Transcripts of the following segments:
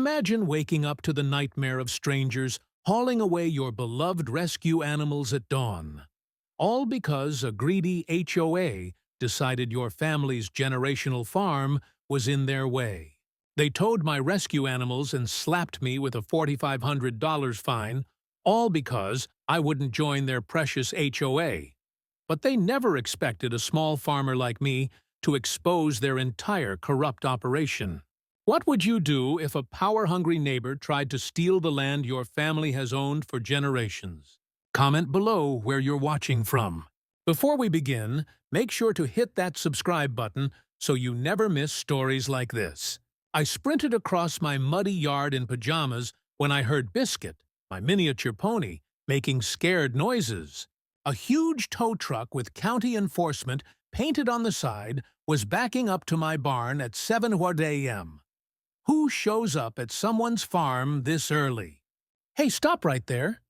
Imagine waking up to the nightmare of strangers hauling away your beloved rescue animals at dawn. All because a greedy HOA decided your family's generational farm was in their way. They towed my rescue animals and slapped me with a $4,500 fine, all because I wouldn't join their precious HOA. But they never expected a small farmer like me to expose their entire corrupt operation. What would you do if a power-hungry neighbor tried to steal the land your family has owned for generations? Comment below where you're watching from. Before we begin, make sure to hit that subscribe button so you never miss stories like this. I sprinted across my muddy yard in pajamas when I heard Biscuit, my miniature pony, making scared noises. A huge tow truck with county enforcement painted on the side was backing up to my barn at 7 a.m. Who shows up at someone's farm this early? "Hey, stop right there!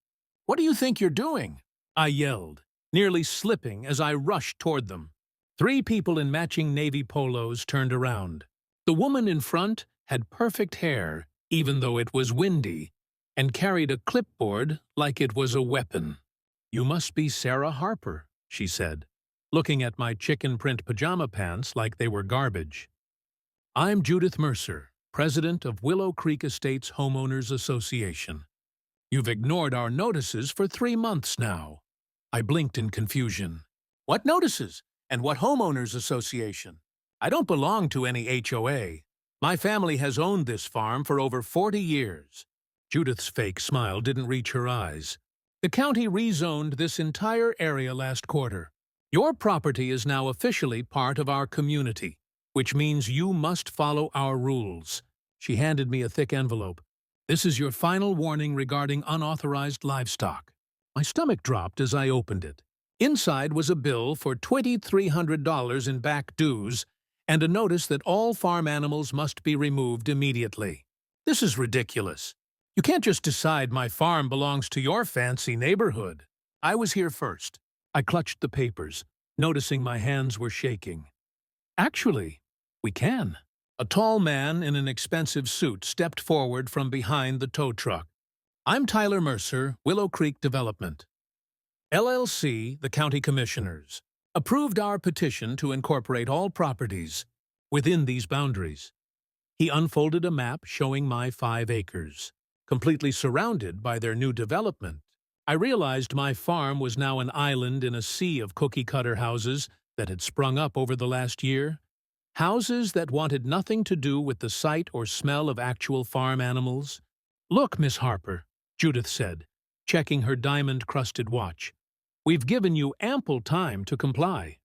What do you think you're doing?" I yelled, nearly slipping as I rushed toward them. 3 people in matching navy polos turned around. The woman in front had perfect hair, even though it was windy, and carried a clipboard like it was a weapon. "You must be Sarah Harper," she said, looking at my chicken print pajama pants like they were garbage. "I'm Judith Mercer, president of Willow Creek Estates Homeowners Association. You've ignored our notices for 3 months now." I blinked in confusion. "What notices? And what homeowners association? I don't belong to any HOA. My family has owned this farm for over 40 years. Judith's fake smile didn't reach her eyes. "The county rezoned this entire area last quarter. Your property is now officially part of our community, which means you must follow our rules." She handed me a thick envelope. "This is your final warning regarding unauthorized livestock." My stomach dropped as I opened it. Inside was a bill for $2,300 in back dues and a notice that all farm animals must be removed immediately. This is ridiculous. You can't just decide my farm belongs to your fancy neighborhood. I was here first. I clutched the papers, noticing my hands were shaking. "Actually, we can." A tall man in an expensive suit stepped forward from behind the tow truck. "I'm Tyler Mercer, Willow Creek Development. LLC, the County Commissioners, approved our petition to incorporate all properties within these boundaries." He unfolded a map showing my 5 acres, completely surrounded by their new development. I realized my farm was now an island in a sea of cookie-cutter houses that had sprung up over the last year. Houses that wanted nothing to do with the sight or smell of actual farm animals. "Look, Miss Harper," Judith said, checking her diamond-crusted watch. "We've given you ample time to comply.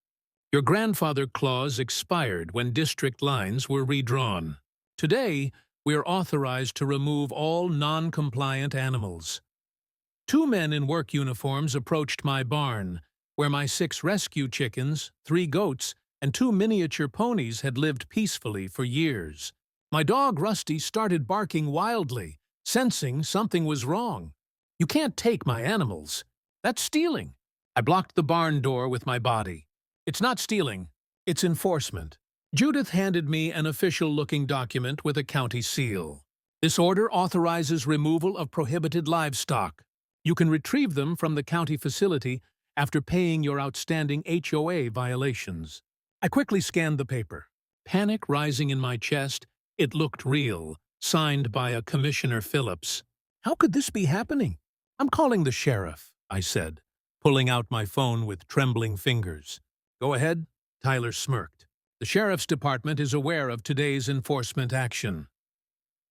Your grandfather clause expired when district lines were redrawn. Today, we are authorized to remove all non-compliant animals." 2 men in work uniforms approached my barn, where my 6 rescue chickens, 3 goats, and 2 miniature ponies had lived peacefully for years. My dog Rusty started barking wildly, sensing something was wrong. "You can't take my animals. That's stealing." I blocked the barn door with my body. "It's not stealing. It's enforcement." Judith handed me an official-looking document with a county seal. "This order authorizes removal of prohibited livestock. You can retrieve them from the county facility after paying your outstanding HOA violations." I quickly scanned the paper. Panic rising in my chest, it looked real, signed by a Commissioner Phillips. How could this be happening? "I'm calling the sheriff," I said, pulling out my phone with trembling fingers. "Go ahead," Tyler smirked. "The sheriff's department is aware of today's enforcement action."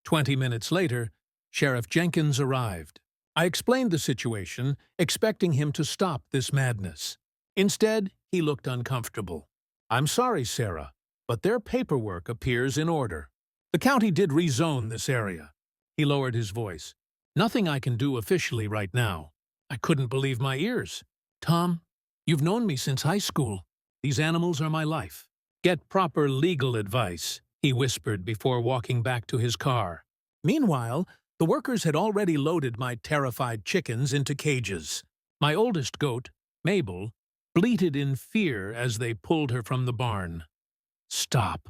20 minutes later, Sheriff Jenkins arrived. I explained the situation, expecting him to stop this madness. Instead, he looked uncomfortable. "I'm sorry, Sarah, but their paperwork appears in order. The county did rezone this area." He lowered his voice. "Nothing I can do officially right now." I couldn't believe my ears. "Tom, you've known me since high school. These animals are my life." "Get proper legal advice," he whispered before walking back to his car. Meanwhile, the workers had already loaded my terrified chickens into cages. My oldest goat, Mabel, bleated in fear as they pulled her from the barn. "Stop.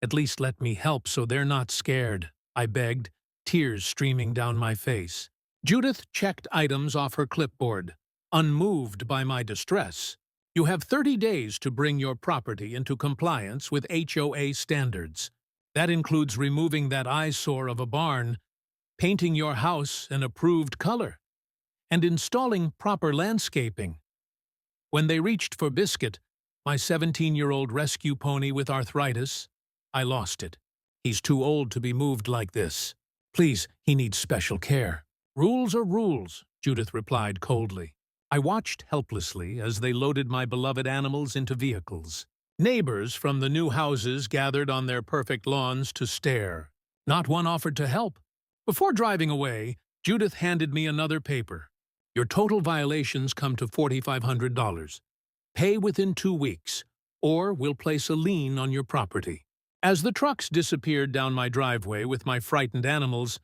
At least let me help so they're not scared," I begged, tears streaming down my face. Judith checked items off her clipboard, unmoved by my distress. You have 30 days to bring your property into compliance with HOA standards. That includes removing that eyesore of a barn, painting your house an approved color, and installing proper landscaping. When they reached for Biscuit, my 17-year-old rescue pony with arthritis, I lost it. He's too old to be moved like this. Please, he needs special care. Rules are rules, Judith replied coldly. I watched helplessly as they loaded my beloved animals into vehicles. Neighbors from the new houses gathered on their perfect lawns to stare. Not one offered to help. Before driving away, Judith handed me another paper. Your total violations come to $4,500. Pay within 2 weeks, or we'll place a lien on your property. As the trucks disappeared down my driveway with my frightened animals,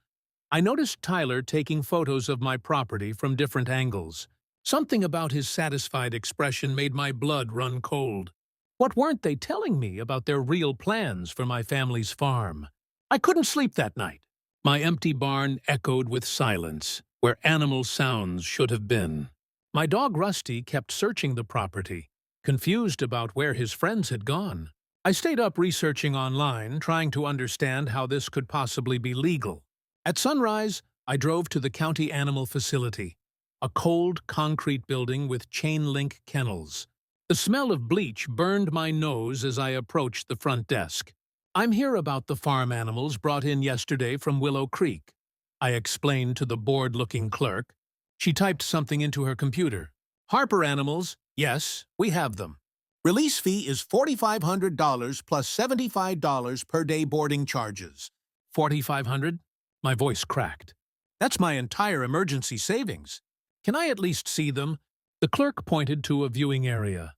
I noticed Tyler taking photos of my property from different angles. Something about his satisfied expression made my blood run cold. What weren't they telling me about their real plans for my family's farm? I couldn't sleep that night. My empty barn echoed with silence, where animal sounds should have been. My dog Rusty kept searching the property, confused about where his friends had gone. I stayed up researching online, trying to understand how this could possibly be legal. At sunrise, I drove to the county animal facility, a cold concrete building with chain-link kennels. The smell of bleach burned my nose as I approached the front desk. I'm here about the farm animals brought in yesterday from Willow Creek, I explained to the bored-looking clerk. She typed something into her computer. Harper animals, yes, we have them. Release fee is $4,500 plus $75 per day boarding charges. $4,500? My voice cracked. That's my entire emergency savings. Can I at least see them? The clerk pointed to a viewing area.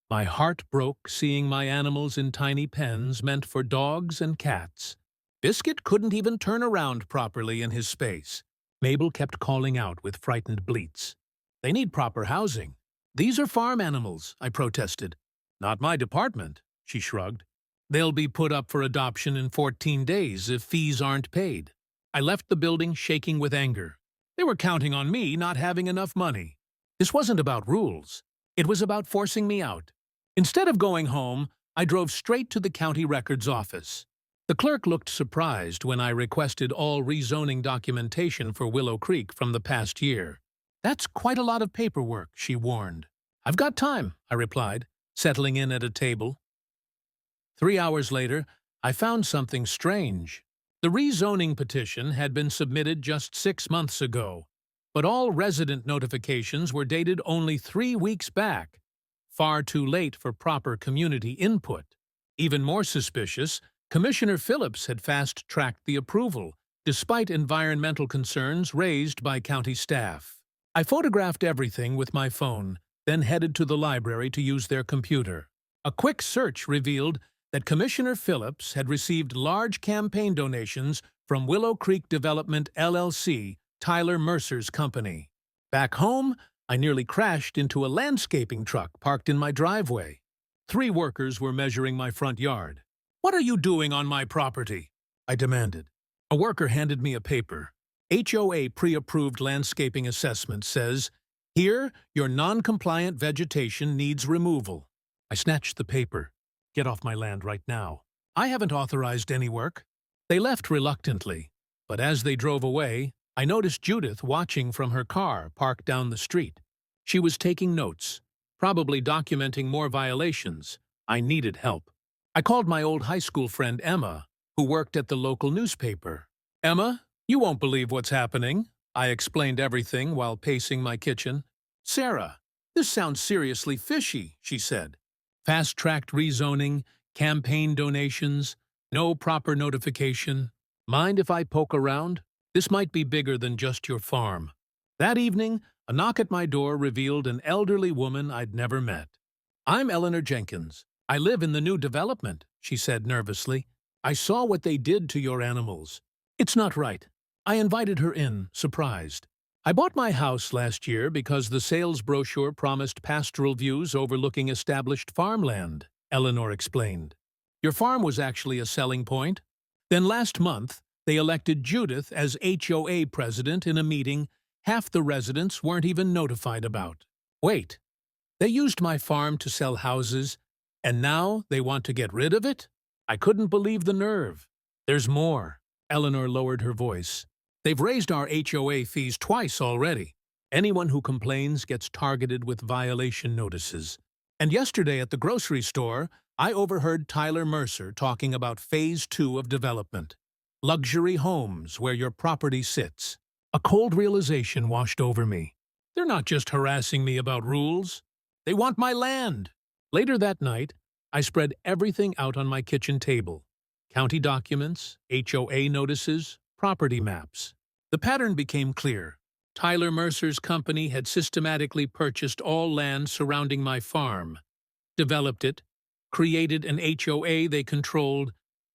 My heart broke seeing my animals in tiny pens meant for dogs and cats. Biscuit couldn't even turn around properly in his space. Mabel kept calling out with frightened bleats. They need proper housing. These are farm animals, I protested. Not my department, she shrugged. They'll be put up for adoption in 14 days if fees aren't paid. I left the building shaking with anger. They were counting on me not having enough money. This wasn't about rules. It was about forcing me out. Instead of going home, I drove straight to the county records office. The clerk looked surprised when I requested all rezoning documentation for Willow Creek from the past year. That's quite a lot of paperwork, she warned. I've got time, I replied, settling in at a table. 3 hours later, I found something strange. The rezoning petition had been submitted just 6 months ago, but all resident notifications were dated only 3 weeks back. Far too late for proper community input. Even more suspicious, Commissioner Phillips had fast-tracked the approval, despite environmental concerns raised by county staff. I photographed everything with my phone, then headed to the library to use their computer. A quick search revealed that Commissioner Phillips had received large campaign donations from Willow Creek Development LLC, Tyler Mercer's company. Back home, I nearly crashed into a landscaping truck parked in my driveway. 3 workers were measuring my front yard. What are you doing on my property? I demanded. A worker handed me a paper. HOA pre-approved landscaping assessment says, here, your non-compliant vegetation needs removal. I snatched the paper. Get off my land right now. I haven't authorized any work. They left reluctantly, but as they drove away, I noticed Judith watching from her car parked down the street. She was taking notes, probably documenting more violations. I needed help. I called my old high school friend Emma, who worked at the local newspaper. Emma, you won't believe what's happening. I explained everything while pacing my kitchen. Sarah, this sounds seriously fishy, she said. Fast-tracked rezoning, campaign donations, no proper notification. Mind if I poke around? This might be bigger than just your farm. That evening, a knock at my door revealed an elderly woman I'd never met. I'm Eleanor Jenkins. I live in the new development, she said nervously. I saw what they did to your animals. It's not right. I invited her in, surprised. I bought my house last year because the sales brochure promised pastoral views overlooking established farmland, Eleanor explained. Your farm was actually a selling point? Then last month, They elected Judith as HOA president in a meeting half the residents weren't even notified about. Wait, they used my farm to sell houses, and now they want to get rid of it? I couldn't believe the nerve. There's more. Eleanor lowered her voice. They've raised our HOA fees twice already. Anyone who complains gets targeted with violation notices. And yesterday at the grocery store, I overheard Tyler Mercer talking about Phase 2 of development. Luxury homes where your property sits. A cold realization washed over me. They're not just harassing me about rules. They want my land. Later that night, I spread everything out on my kitchen table. County documents, HOA notices, property maps. The pattern became clear. Tyler Mercer's company had systematically purchased all land surrounding my farm, developed it, created an HOA they controlled,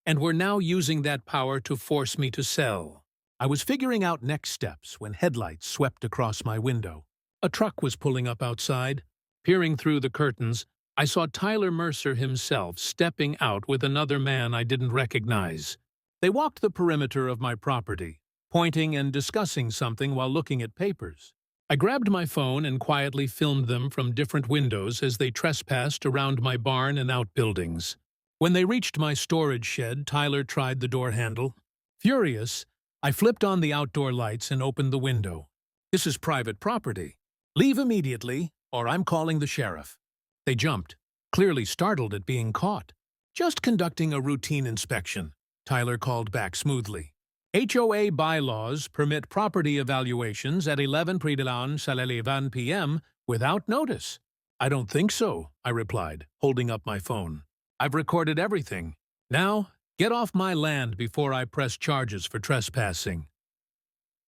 and were now using that power to force me to sell. I was figuring out next steps when headlights swept across my window. A truck was pulling up outside. Peering through the curtains, I saw Tyler Mercer himself stepping out with another man I didn't recognize. They walked the perimeter of my property, pointing and discussing something while looking at papers. I grabbed my phone and quietly filmed them from different windows as they trespassed around my barn and outbuildings. When they reached my storage shed, Tyler tried the door handle. Furious, I flipped on the outdoor lights and opened the window. This is private property. Leave immediately, or I'm calling the sheriff. They jumped, clearly startled at being caught. Just conducting a routine inspection, Tyler called back smoothly. HOA bylaws permit property evaluations at 11 p.m. without notice. I don't think so, I replied, holding up my phone. I've recorded everything. Now, get off my land before I press charges for trespassing.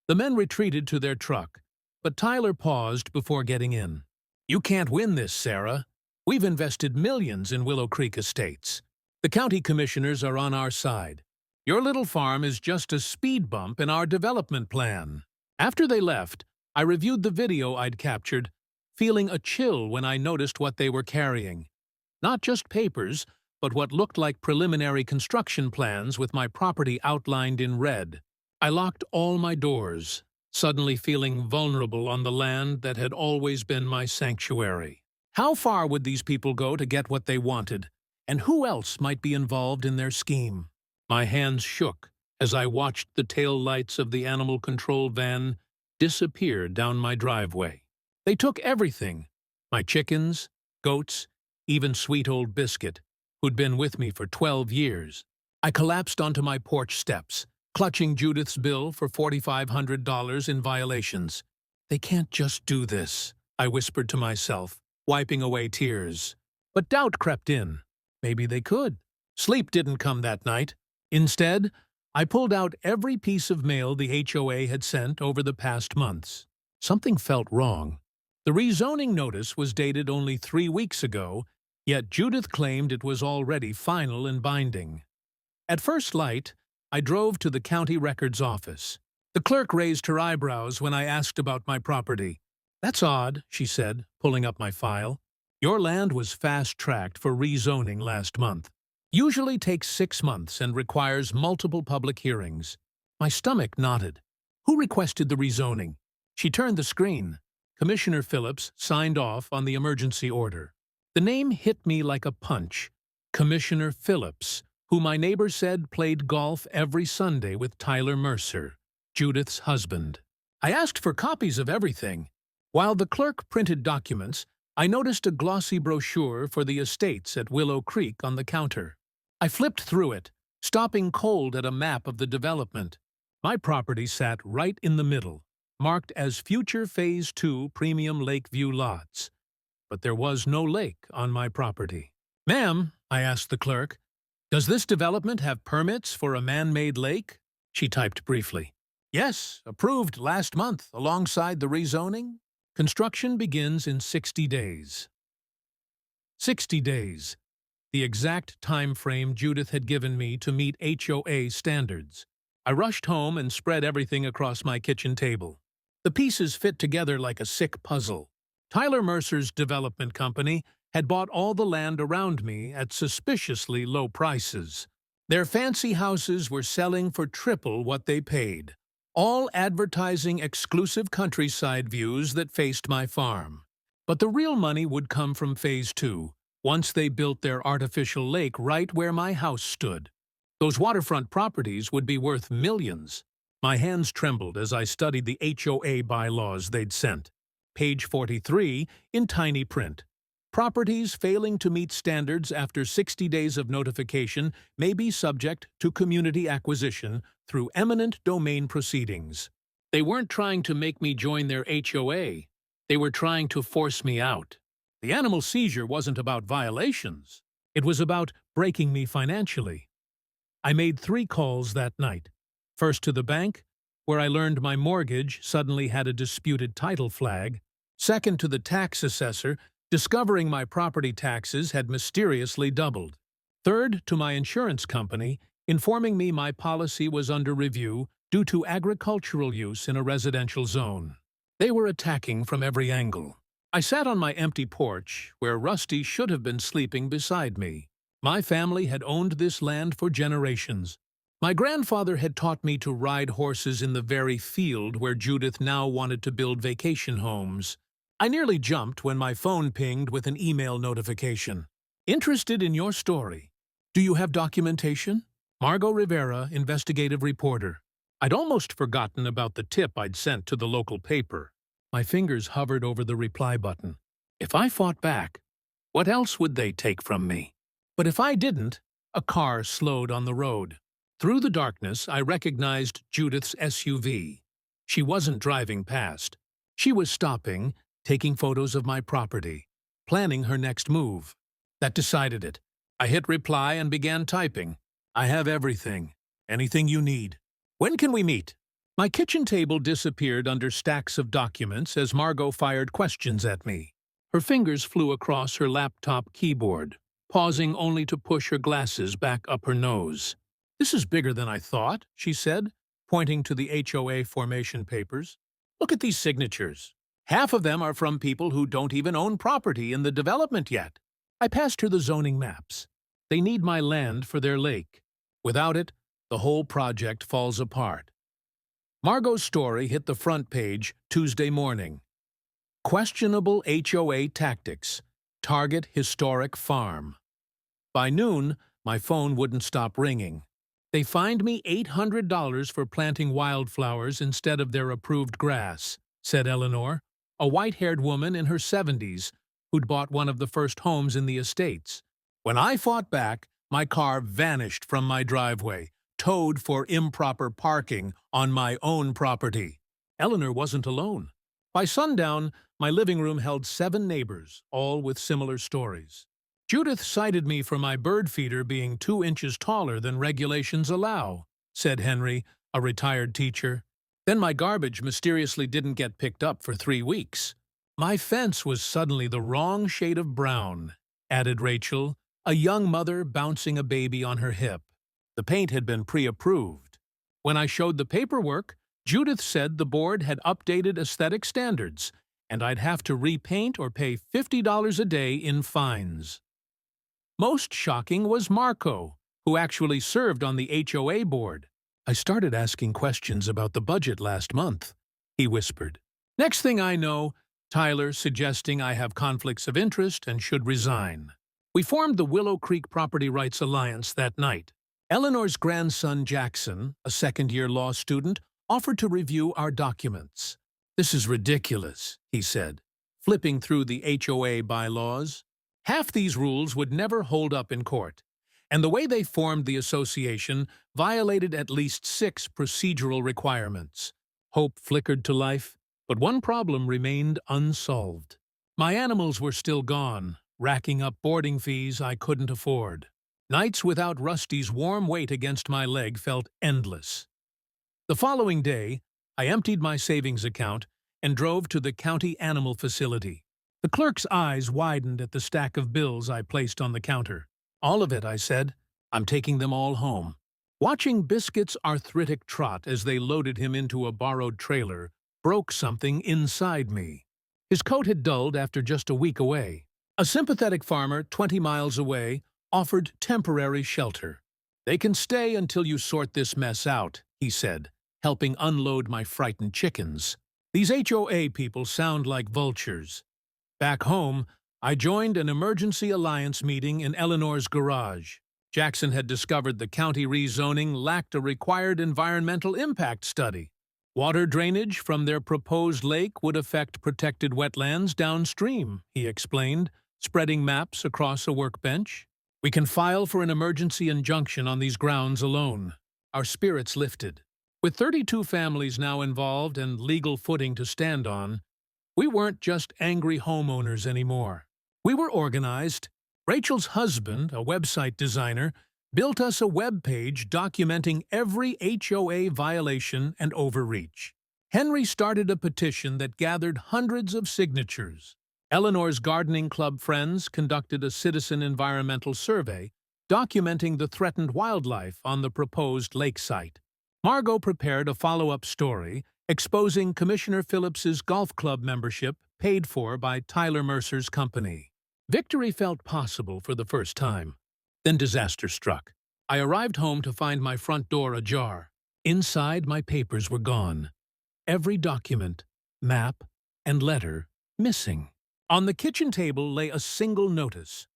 The men retreated to their truck, but Tyler paused before getting in. You can't win this, Sarah. We've invested millions in Willow Creek Estates. The county commissioners are on our side. Your little farm is just a speed bump in our development plan. After they left, I reviewed the video I'd captured, feeling a chill when I noticed what they were carrying. Not just papers, but what looked like preliminary construction plans with my property outlined in red. I locked all my doors, suddenly feeling vulnerable on the land that had always been my sanctuary. How far would these people go to get what they wanted, and who else might be involved in their scheme? My hands shook as I watched the tail lights of the animal control van disappear down my driveway. They took everything, my chickens, goats, even sweet old Biscuit, who'd been with me for 12 years. I collapsed onto my porch steps, clutching Judith's bill for $4,500 in violations. They can't just do this, I whispered to myself, wiping away tears. But doubt crept in. Maybe they could. Sleep didn't come that night. Instead, I pulled out every piece of mail the HOA had sent over the past months. Something felt wrong. The rezoning notice was dated only 3 weeks ago, yet Judith claimed it was already final and binding. At first light, I drove to the county records office. The clerk raised her eyebrows when I asked about my property. That's odd, she said, pulling up my file. Your land was fast-tracked for rezoning last month. Usually takes 6 months and requires multiple public hearings. My stomach knotted. Who requested the rezoning? She turned the screen. Commissioner Phillips signed off on the emergency order. The name hit me like a punch. Commissioner Phillips, who my neighbor said played golf every Sunday with Tyler Mercer, Judith's husband. I asked for copies of everything. While the clerk printed documents, I noticed a glossy brochure for the estates at Willow Creek on the counter. I flipped through it, stopping cold at a map of the development. My property sat right in the middle, marked as future Phase 2 Premium Lakeview lots. But there was no lake on my property. Ma'am, I asked the clerk, does this development have permits for a man-made lake? She typed briefly. Yes, approved last month alongside the rezoning. Construction begins in 60 days. 60 days, the exact time frame Judith had given me to meet HOA standards. I rushed home and spread everything across my kitchen table. The pieces fit together like a sick puzzle. Tyler Mercer's development company had bought all the land around me at suspiciously low prices. Their fancy houses were selling for triple what they paid, all advertising exclusive countryside views that faced my farm. But the real money would come from Phase 2, once they built their artificial lake right where my house stood. Those waterfront properties would be worth millions. My hands trembled as I studied the HOA bylaws they'd sent. Page 43, in tiny print. Properties failing to meet standards after 60 days of notification may be subject to community acquisition through eminent domain proceedings. They weren't trying to make me join their HOA. They were trying to force me out. The animal seizure wasn't about violations. It was about breaking me financially. I made 3 calls that night. First to the bank, where I learned my mortgage suddenly had a disputed title flag. Second to the tax assessor, discovering my property taxes had mysteriously doubled. Third to my insurance company, informing me my policy was under review due to agricultural use in a residential zone. They were attacking from every angle. I sat on my empty porch, where Rusty should have been sleeping beside me. My family had owned this land for generations. My grandfather had taught me to ride horses in the very field where Judith now wanted to build vacation homes. I nearly jumped when my phone pinged with an email notification. Interested in your story. Do you have documentation? Margot Rivera, investigative reporter. I'd almost forgotten about the tip I'd sent to the local paper. My fingers hovered over the reply button. If I fought back, what else would they take from me? But if I didn't, a car slowed on the road. Through the darkness, I recognized Judith's SUV. She wasn't driving past. She was stopping, taking photos of my property, planning her next move. That decided it. I hit reply and began typing. I have everything. Anything you need. When can we meet? My kitchen table disappeared under stacks of documents as Margot fired questions at me. Her fingers flew across her laptop keyboard, pausing only to push her glasses back up her nose. This is bigger than I thought, she said, pointing to the HOA formation papers. Look at these signatures. Half of them are from people who don't even own property in the development yet. I passed her the zoning maps. They need my land for their lake. Without it, the whole project falls apart. Margot's story hit the front page Tuesday morning. Questionable HOA tactics. Target historic farm. By noon, my phone wouldn't stop ringing. They fined me $800 for planting wildflowers instead of their approved grass, said Eleanor, a white-haired woman in her 70s who'd bought one of the first homes in the estates. When I fought back, my car vanished from my driveway, towed for improper parking on my own property. Eleanor wasn't alone. By sundown, my living room held 7 neighbors, all with similar stories. Judith cited me for my bird feeder being 2 inches taller than regulations allow, said Henry, a retired teacher. Then my garbage mysteriously didn't get picked up for 3 weeks. My fence was suddenly the wrong shade of brown, added Rachel, a young mother bouncing a baby on her hip. The paint had been pre-approved. When I showed the paperwork, Judith said the board had updated aesthetic standards, and I'd have to repaint or pay $50 a day in fines. Most shocking was Marco, who actually served on the HOA board. I started asking questions about the budget last month, he whispered. Next thing I know, Tyler suggesting I have conflicts of interest and should resign. We formed the Willow Creek Property Rights Alliance that night. Eleanor's grandson Jackson, a second-year law student, offered to review our documents. This is ridiculous, he said, flipping through the HOA bylaws. Half these rules would never hold up in court, and the way they formed the association violated at least 6 procedural requirements. Hope flickered to life, but one problem remained unsolved. My animals were still gone, racking up boarding fees I couldn't afford. Nights without Rusty's warm weight against my leg felt endless. The following day, I emptied my savings account and drove to the county animal facility. The clerk's eyes widened at the stack of bills I placed on the counter. All of it, I said. I'm taking them all home. Watching Biscuit's arthritic trot as they loaded him into a borrowed trailer broke something inside me. His coat had dulled after just a week away. A sympathetic farmer 20 miles away offered temporary shelter. "They can stay until you sort this mess out," he said, helping unload my frightened chickens. These HOA people sound like vultures. Back home, I joined an emergency alliance meeting in Eleanor's garage. Jackson had discovered the county rezoning lacked a required environmental impact study. Water drainage from their proposed lake would affect protected wetlands downstream, he explained, spreading maps across a workbench. "We can file for an emergency injunction on these grounds alone." Our spirits lifted. With 32 families now involved and legal footing to stand on, we weren't just angry homeowners anymore. We were organized. Rachel's husband, a website designer, built us a web page documenting every HOA violation and overreach. Henry started a petition that gathered hundreds of signatures. Eleanor's gardening club friends conducted a citizen environmental survey documenting the threatened wildlife on the proposed lake site. Margot prepared a follow-up story exposing Commissioner Phillips's golf club membership paid for by Tyler Mercer's company. Victory felt possible for the first time. Then disaster struck. I arrived home to find my front door ajar. Inside, my papers were gone. Every document, map, and letter missing. On the kitchen table lay a single notice.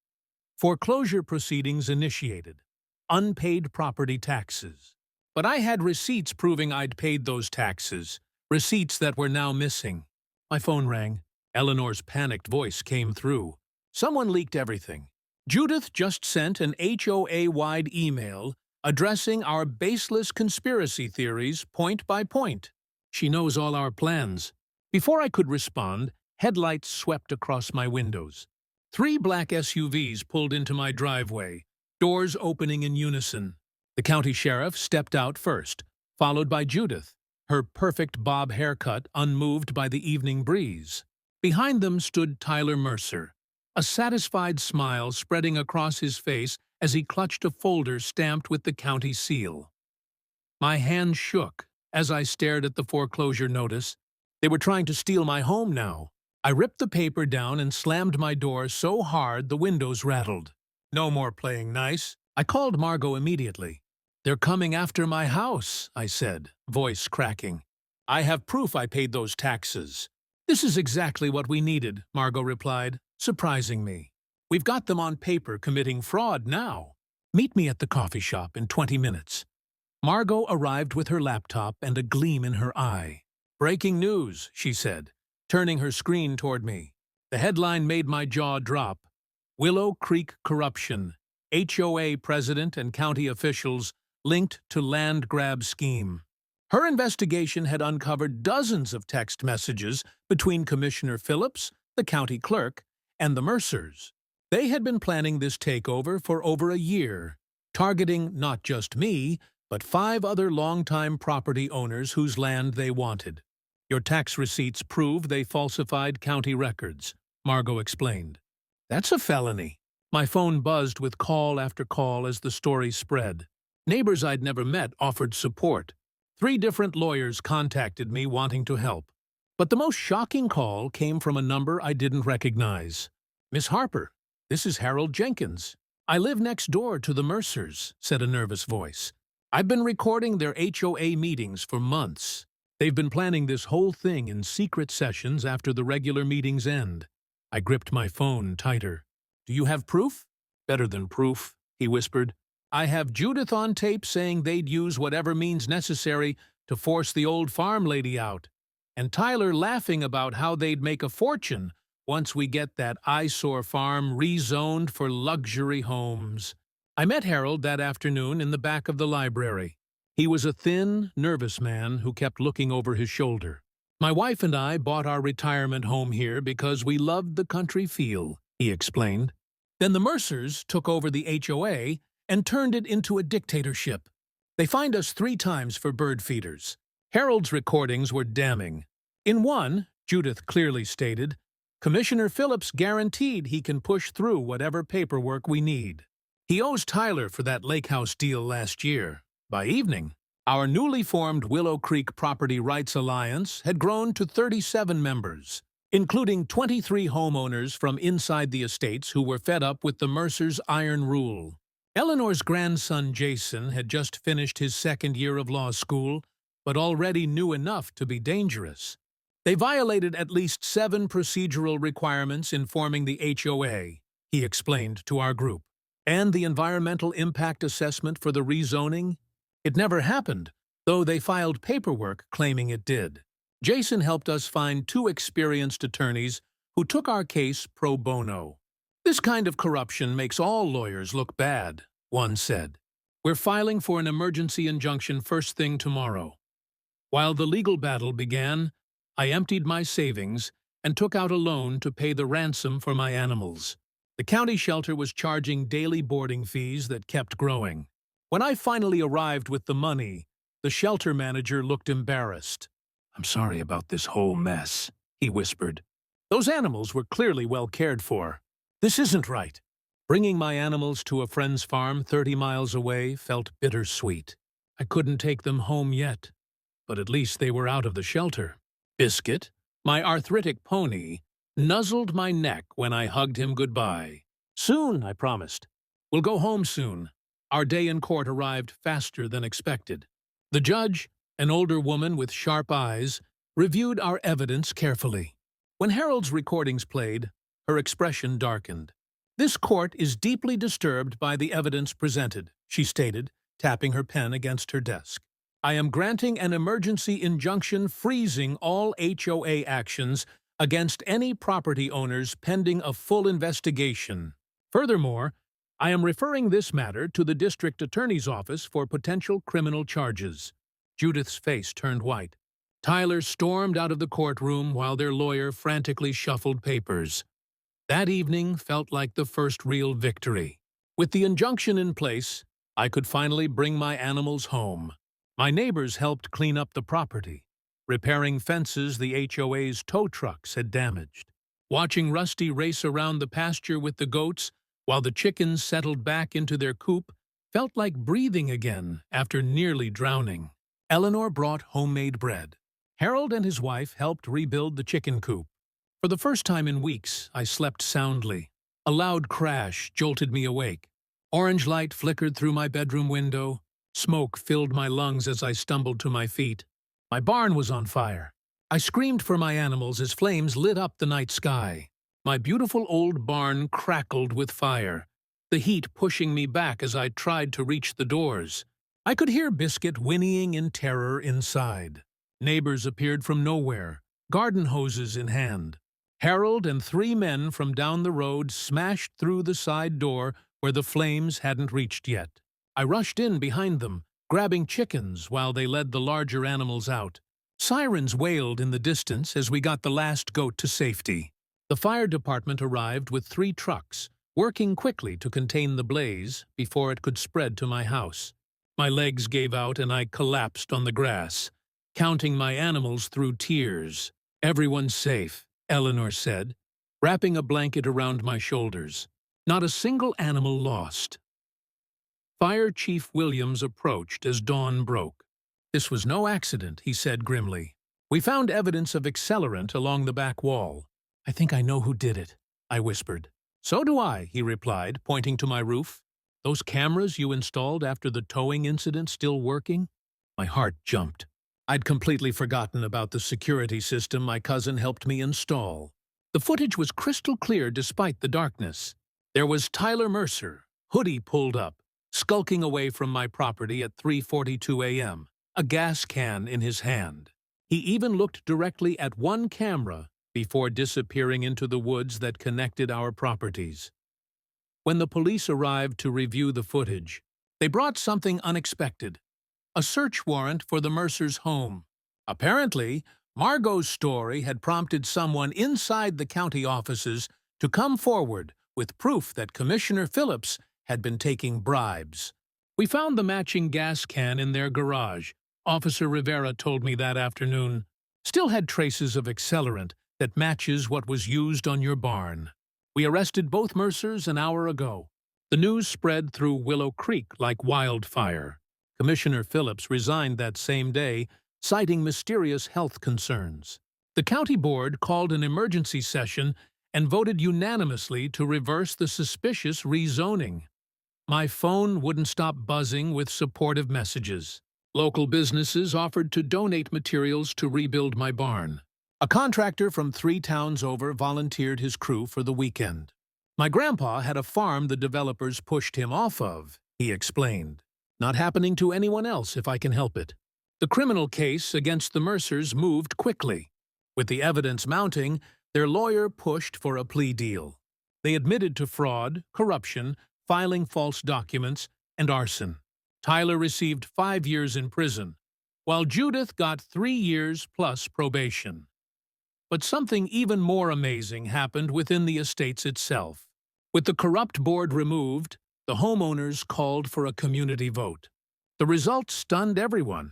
Foreclosure proceedings initiated. Unpaid property taxes. But I had receipts proving I'd paid those taxes, receipts that were now missing. My phone rang. Eleanor's panicked voice came through. Someone leaked everything. Judith just sent an HOA-wide email addressing our baseless conspiracy theories point by point. She knows all our plans. Before I could respond, headlights swept across my windows. 3 black SUVs pulled into my driveway, doors opening in unison. The county sheriff stepped out first, followed by Judith, her perfect bob haircut unmoved by the evening breeze. Behind them stood Tyler Mercer, a satisfied smile spreading across his face as he clutched a folder stamped with the county seal. My hand shook as I stared at the foreclosure notice. They were trying to steal my home now. I ripped the paper down and slammed my door so hard the windows rattled. No more playing nice. I called Margot immediately. "They're coming after my house," I said, voice cracking. "I have proof I paid those taxes." "This is exactly what we needed," Margot replied, surprising me. "We've got them on paper committing fraud now. Meet me at the coffee shop in 20 minutes. Margot arrived with her laptop and a gleam in her eye. "Breaking news," she said, turning her screen toward me. The headline made my jaw drop. "Willow Creek Corruption. HOA president and county officials linked to land grab scheme." Her investigation had uncovered dozens of text messages between Commissioner Phillips, the county clerk, and the Mercers. They had been planning this takeover for over a year, targeting not just me, but 5 other longtime property owners whose land they wanted. "Your tax receipts prove they falsified county records," Margot explained. "That's a felony." My phone buzzed with call after call as the story spread. Neighbors I'd never met offered support. 3 different lawyers contacted me wanting to help. But the most shocking call came from a number I didn't recognize. "Miss Harper, this is Harold Jenkins. I live next door to the Mercers," said a nervous voice. "I've been recording their HOA meetings for months. They've been planning this whole thing in secret sessions after the regular meetings end." I gripped my phone tighter. "Do you have proof?" "Better than proof," he whispered. "I have Judith on tape saying they'd use whatever means necessary to force the old farm lady out, and Tyler laughing about how they'd make a fortune once we get that eyesore farm rezoned for luxury homes." I met Harold that afternoon in the back of the library. He was a thin, nervous man who kept looking over his shoulder. "My wife and I bought our retirement home here because we loved the country feel," he explained. "Then the Mercers took over the HOA and turned it into a dictatorship. They fined us 3 times for bird feeders." Harold's recordings were damning. In one, Judith clearly stated, "Commissioner Phillips guaranteed he can push through whatever paperwork we need. He owes Tyler for that lake house deal last year." By evening, our newly formed Willow Creek Property Rights Alliance had grown to 37 members, including 23 homeowners from inside the estates who were fed up with the Mercers' iron rule. Eleanor's grandson Jason had just finished his second year of law school, but already knew enough to be dangerous. They violated at least 7 procedural requirements in forming the HOA, he explained to our group. And the environmental impact assessment for the rezoning? It never happened, though they filed paperwork claiming it did. Jason helped us find 2 experienced attorneys who took our case pro bono. "This kind of corruption makes all lawyers look bad," one said. "We're filing for an emergency injunction first thing tomorrow." While the legal battle began, I emptied my savings and took out a loan to pay the ransom for my animals. The county shelter was charging daily boarding fees that kept growing. When I finally arrived with the money, the shelter manager looked embarrassed. "I'm sorry about this whole mess," he whispered. "Those animals were clearly well cared for. This isn't right." Bringing my animals to a friend's farm 30 miles away felt bittersweet. I couldn't take them home yet, but at least they were out of the shelter. Biscuit, my arthritic pony, nuzzled my neck when I hugged him goodbye. "Soon," I promised. "We'll go home soon." Our day in court arrived faster than expected. The judge, an older woman with sharp eyes, reviewed our evidence carefully. When Harold's recordings played, her expression darkened. "This court is deeply disturbed by the evidence presented," she stated, tapping her pen against her desk. "I am granting an emergency injunction freezing all HOA actions against any property owners pending a full investigation. Furthermore, I am referring this matter to the district attorney's office for potential criminal charges." Judith's face turned white. Tyler stormed out of the courtroom while their lawyer frantically shuffled papers. That evening felt like the first real victory. With the injunction in place, I could finally bring my animals home. My neighbors helped clean up the property, repairing fences the HOA's tow trucks had damaged. Watching Rusty race around the pasture with the goats while the chickens settled back into their coop felt like breathing again after nearly drowning. Eleanor brought homemade bread. Harold and his wife helped rebuild the chicken coop. For the first time in weeks, I slept soundly. A loud crash jolted me awake. Orange light flickered through my bedroom window. Smoke filled my lungs as I stumbled to my feet. My barn was on fire. I screamed for my animals as flames lit up the night sky. My beautiful old barn crackled with fire, the heat pushing me back as I tried to reach the doors. I could hear Biscuit whinnying in terror inside. Neighbors appeared from nowhere, garden hoses in hand. Harold and 3 men from down the road smashed through the side door where the flames hadn't reached yet. I rushed in behind them, grabbing chickens while they led the larger animals out. Sirens wailed in the distance as we got the last goat to safety. The fire department arrived with 3 trucks, working quickly to contain the blaze before it could spread to my house. My legs gave out and I collapsed on the grass, counting my animals through tears. "Everyone's safe," Eleanor said, wrapping a blanket around my shoulders. "Not a single animal lost." Fire Chief Williams approached as dawn broke. "This was no accident," he said grimly. "We found evidence of accelerant along the back wall." "I think I know who did it," I whispered. "So do I," he replied, pointing to my roof. "Those cameras you installed after the towing incident still working?" My heart jumped. I'd completely forgotten about the security system my cousin helped me install. The footage was crystal clear despite the darkness. There was Tyler Mercer, hoodie pulled up, skulking away from my property at 3:42 a.m., a gas can in his hand. He even looked directly at one camera before disappearing into the woods that connected our properties. When the police arrived to review the footage, they brought something unexpected: a search warrant for the Mercers' home. Apparently, Margot's story had prompted someone inside the county offices to come forward with proof that Commissioner Phillips had been taking bribes. "We found the matching gas can in their garage," Officer Rivera told me that afternoon. "Still had traces of accelerant that matches what was used on your barn. We arrested both Mercers an hour ago." The news spread through Willow Creek like wildfire. Commissioner Phillips resigned that same day, citing mysterious health concerns. The county board called an emergency session and voted unanimously to reverse the suspicious rezoning. My phone wouldn't stop buzzing with supportive messages. Local businesses offered to donate materials to rebuild my barn. A contractor from 3 towns over volunteered his crew for the weekend. My grandpa had a farm the developers pushed him off of, he explained. Not happening to anyone else if I can help it. The criminal case against the Mercers moved quickly. With the evidence mounting, their lawyer pushed for a plea deal. They admitted to fraud, corruption, filing false documents, and arson. Tyler received 5 years in prison, while Judith got 3 years plus probation. But something even more amazing happened within the estates itself. With the corrupt board removed, the homeowners called for a community vote. The result stunned everyone.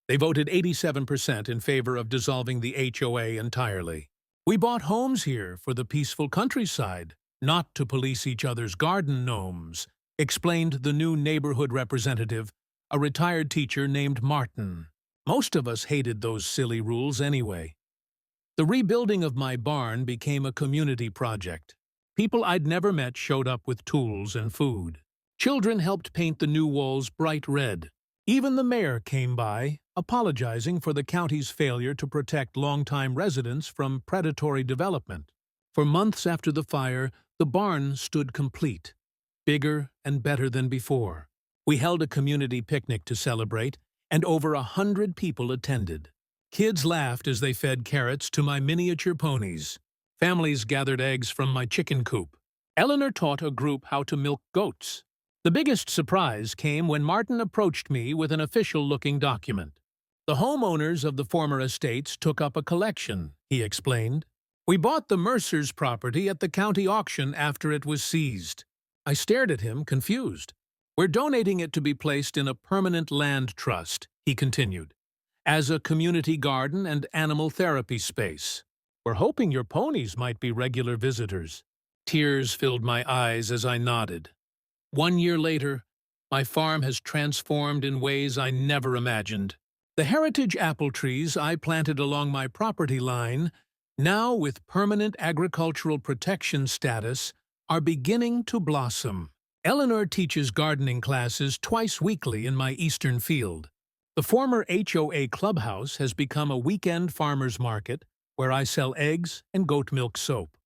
They voted 87% in favor of dissolving the HOA entirely. We bought homes here for the peaceful countryside, not to police each other's garden gnomes, explained the new neighborhood representative, a retired teacher named Martin. Most of us hated those silly rules anyway. The rebuilding of my barn became a community project. People I'd never met showed up with tools and food. Children helped paint the new walls bright red. Even the mayor came by, apologizing for the county's failure to protect longtime residents from predatory development. For months after the fire, the barn stood complete, bigger and better than before. We held a community picnic to celebrate, and over 100 people attended. Kids laughed as they fed carrots to my miniature ponies. Families gathered eggs from my chicken coop. Eleanor taught a group how to milk goats. The biggest surprise came when Martin approached me with an official-looking document. The homeowners of the former estates took up a collection, he explained. We bought the Mercers' property at the county auction after it was seized. I stared at him, confused. We're donating it to be placed in a permanent land trust, he continued, as a community garden and animal therapy space. We're hoping your ponies might be regular visitors. Tears filled my eyes as I nodded. 1 year later, my farm has transformed in ways I never imagined. The heritage apple trees I planted along my property line, now with permanent agricultural protection status, are beginning to blossom. Eleanor teaches gardening classes twice weekly in my eastern field. The former HOA clubhouse has become a weekend farmers market where I sell eggs and goat milk soap.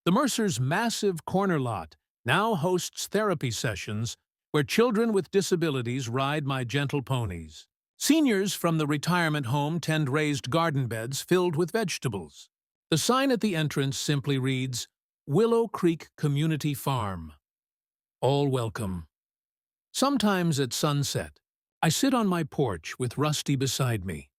The Mercers' massive corner lot now hosts therapy sessions where children with disabilities ride my gentle ponies. Seniors from the retirement home tend raised garden beds filled with vegetables. The sign at the entrance simply reads, Willow Creek Community Farm. All welcome. Sometimes at sunset, I sit on my porch with Rusty beside me,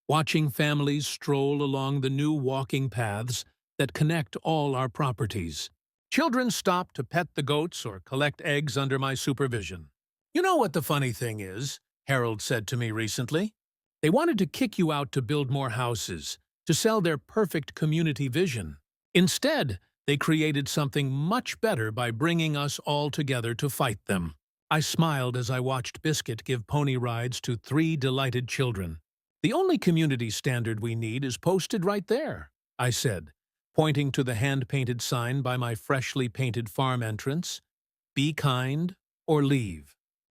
watching families stroll along the new walking paths that connect all our properties. Children stop to pet the goats or collect eggs under my supervision. You know what the funny thing is? Harold said to me recently. They wanted to kick you out to build more houses, to sell their perfect community vision. Instead, they created something much better by bringing us all together to fight them. I smiled as I watched Biscuit give pony rides to 3 delighted children. The only community standard we need is posted right there, I said, pointing to the hand-painted sign by my freshly painted farm entrance. Be kind or leave.